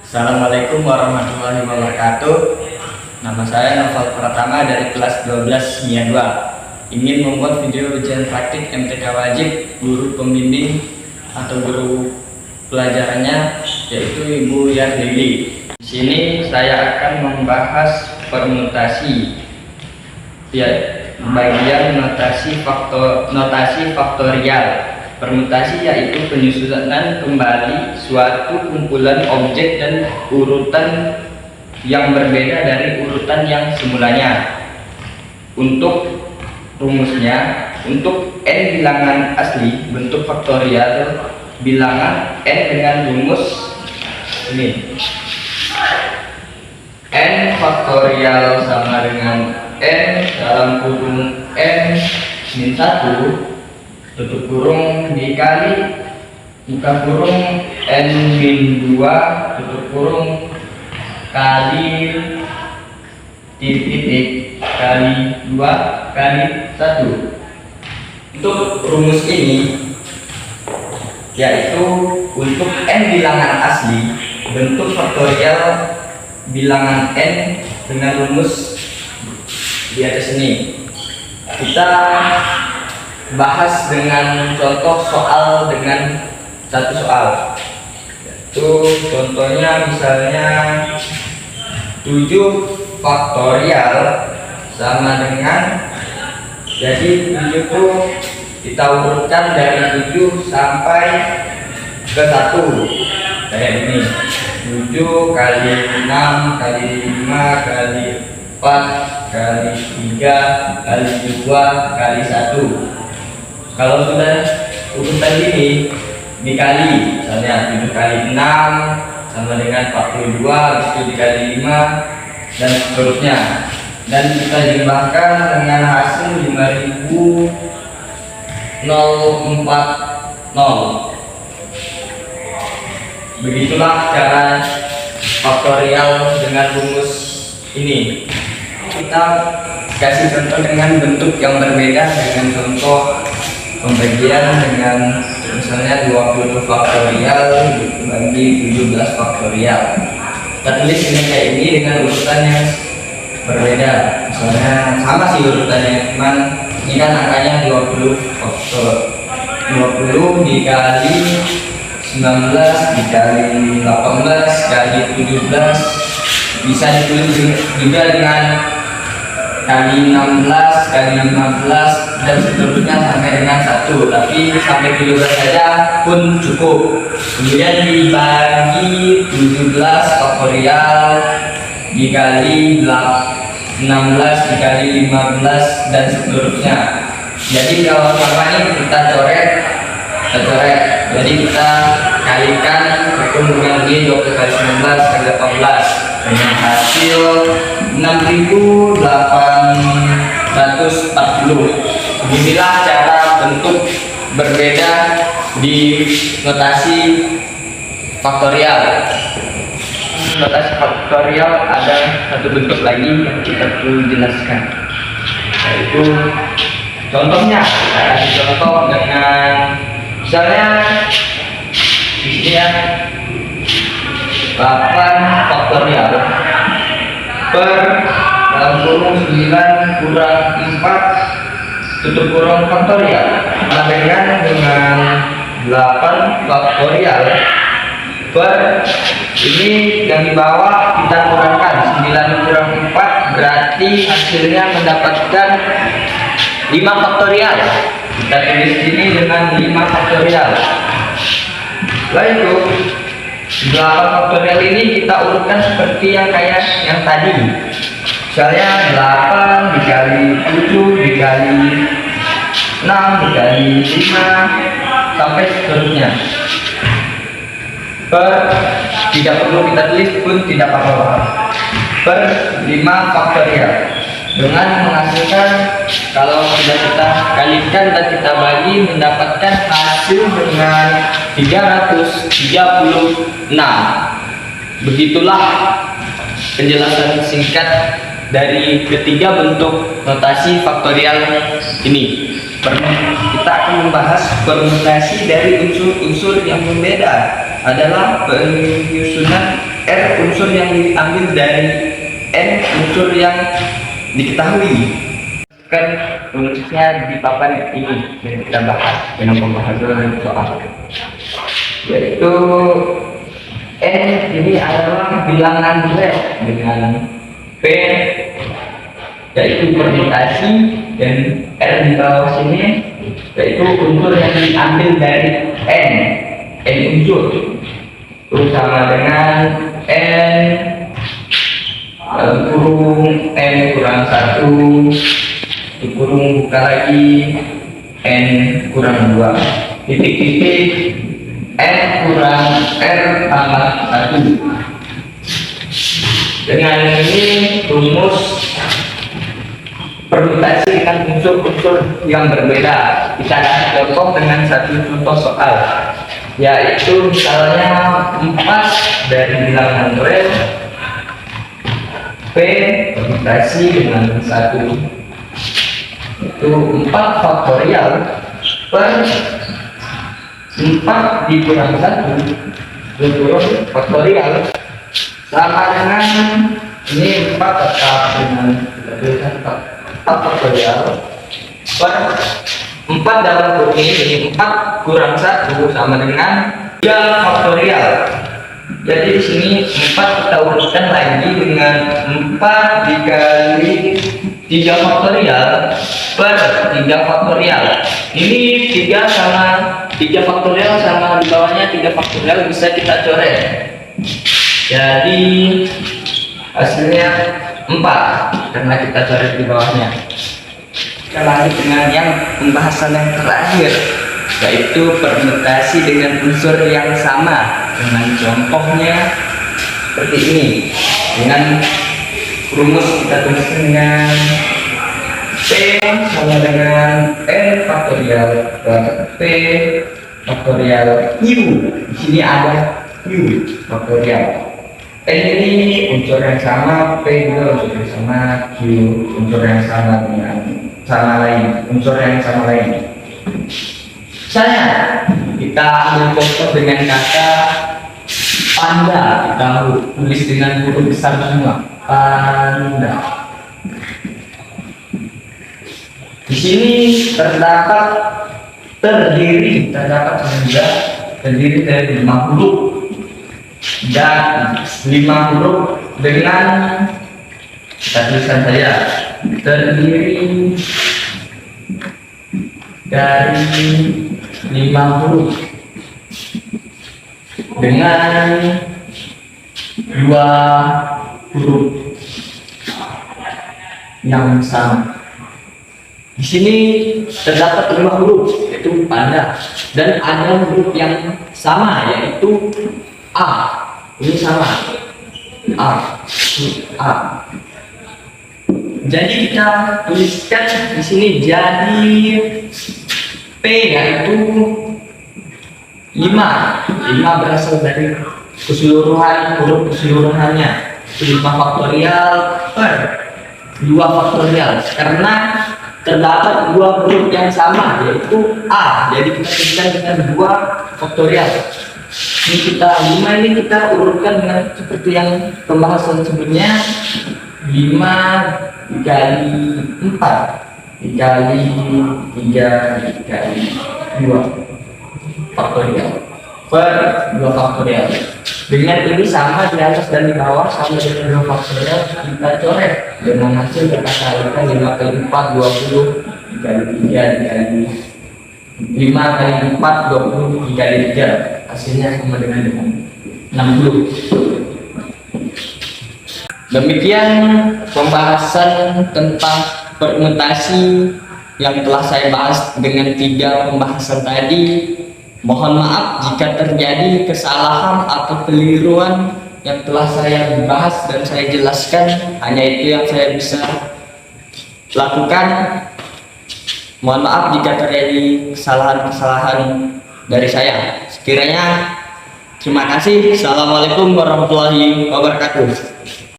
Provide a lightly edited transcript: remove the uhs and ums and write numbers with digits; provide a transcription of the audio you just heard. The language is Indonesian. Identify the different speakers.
Speaker 1: Assalamualaikum warahmatullahi wabarakatuh. Nama saya Noval Pratama dari kelas 12 MIA 2. Ingin membuat video ujian praktik MTK wajib guru pembimbing atau guru pelajarannya, yaitu Ibu Yardili. Di sini saya akan membahas permutasi, ya, bagian notasi faktorial. Permutasi yaitu penyusunan kembali suatu kumpulan objek dan urutan yang berbeda dari urutan yang semulanya. Untuk rumusnya, untuk n bilangan asli bentuk faktorial bilangan n dengan rumus ini. N faktorial sama dengan n dalam kurung n min 1 tutup kurung dikali buka kurung n min 2 tutup kurung kali titik kali 2 kali 1. Untuk rumus ini yaitu untuk n bilangan asli bentuk faktorial bilangan n dengan rumus di atas ini. Kita bahas dengan contoh soal dengan satu soal. Itu contohnya misalnya 7 faktorial sama dengan, jadi 7 itu kita urutkan dari 7 sampai ke 1 kayak ini. 7 kali 6 kali 5 kali 4 kali 3 kali 2 kali 1. Kalau sudah urutan ini dikali, misalnya 7 kali 6 sama dengan 42, itu dikali 5 dan seterusnya, dan kita jumlahkan dengan hasil 5040. Begitulah cara faktorial dengan rumus ini. Kita kasih contoh dengan bentuk yang berbeda, dengan contoh pembagian dengan misalnya 20 faktorial bagi 17 faktorial. Kita tulis ini kayak ini dengan urutan yang berbeda, misalnya sama sih urutannya, cuman ini kan angkanya 20 faktor. 20 dikali 19 dikali 18 kali 17 bisa ditulis juga dengan kali 16 kali 15 dan seterusnya sampai dengan 1, tapi sampai 17 saja pun cukup. Kemudian dibagi 17 faktorial dikali 16 dikali 15 dan seterusnya. Jadi kalau sama ini kita coret, jadi kita kalikan hukum dengan D 20 kali 19 kali 18 dengan hasil 6.840. Inilah cara bentuk berbeda di notasi faktorial. Notasi faktorial ada satu bentuk lagi yang kita perlu jelaskan, yaitu contohnya. Kita kasih contoh dengan misalnya di sini ya, 8 faktorial per dalam kurung 9 kurang 4 tutup kurung faktorial sama dengan 8 faktorial per ini yang di bawah kita kurangkan 9 kurang 4 berarti hasilnya mendapatkan 5 faktorial. Kita tulis sini dengan 5 faktorial. Setelah itu 8 faktorial ini kita urutkan seperti yang kayak yang tadi, misalnya 8 dikali 7 dikali 6 dikali 5 sampai seterusnya. Tidak perlu kita tulis pun tidak apa-apa, per 5 faktorial dengan menghasilkan, kalau sudah kita kalikan dan kita bagi, mendapatkan hasil dengan 336. Begitulah penjelasan singkat dari ketiga bentuk notasi faktorial ini. Kita akan membahas permutasi dari unsur-unsur yang berbeda adalah penyusunan R unsur yang diambil dari N unsur yang diketahui. Kan rumusnya di papan ini yang kita bahas dengan pembahasan soal, yaitu N ini adalah bilangan duel dengan P yaitu permutasi, dan R di bawah sini yaitu unsur yang diambil dari N unsur, terus sama dengan N dalam kurung N kurang 1 dikurung buka lagi N kurang 2 titik-titik N kurang R tambah 1. Dengan ini rumus permutasi dengan unsur-unsur yang berbeda. Kita kasih contoh dengan satu contoh soal, yaitu misalnya 4 dari bilangan duel P permutasi dengan 1, itu 4 faktorial per 4 dikurang 1 dikurung faktorial sama dengan ini 4 tetap dengan 4 faktorial per 4 dalam kurung ini 4 kurang 1 sama dengan 3 faktorial. Jadi di sini 4 kita urutkan lagi dengan 4 dikali 3 faktorial per 3 faktorial. Ini 3 sama 3 faktorial sama di bawahnya 3 faktorial bisa kita coret. Jadi hasilnya 4 karena kita coret di bawahnya. Kita lanjut dengan yang pembahasan yang terakhir, yaitu permutasi dengan unsur yang sama, dengan contohnya seperti ini. Dengan rumus kita tuliskan dengan P sama dengan N faktorial per P faktorial Q. Di sini ada Q faktorial. N ini unsur yang sama, P juga unsur yang sama, Q unsur yang sama dengan unsur yang sama lain. Misalnya kita ambil contoh dengan kata panda, kita tulis dengan huruf besar semua, panda. Di sini terdiri dari 5 huruf, dan 5 huruf dengan kita tuliskan saja terdiri dari 5 huruf dengan 2 huruf yang sama. Di sini terdapat 5 huruf yaitu panda, dan ada huruf yang sama yaitu A. Ini sama A. Jadi kita tuliskan di sini jadi P yaitu 5 berasal dari keseluruhan huruf keseluruhannya 5 faktorial per 2 faktorial, karena terdapat 2 huruf yang sama yaitu A, jadi kita tuliskan dengan 2 faktorial. Ini kita 5 ini kita urutkan dengan seperti yang pembahasan sebelumnya, 5 dikali 4 dikali 3 dikali 2 faktorial per 2 faktorial. Dengan ini sama di atas dan di bawah sama dengan 2 faktorial, kita coret dengan hasil kita kalikan 5 kali 4 20 dikali 3 dikali 5 kali 4 20 dikali 3, hasilnya sama dengan 60. Demikian pembahasan tentang permutasi yang telah saya bahas dengan 3 pembahasan tadi. Mohon maaf jika terjadi kesalahan atau keliruan yang telah saya bahas dan saya jelaskan. Hanya itu yang saya bisa lakukan. Mohon maaf jika terjadi kesalahan-kesalahan dari saya. Sekiranya terima kasih. Assalamualaikum warahmatullahi wabarakatuh.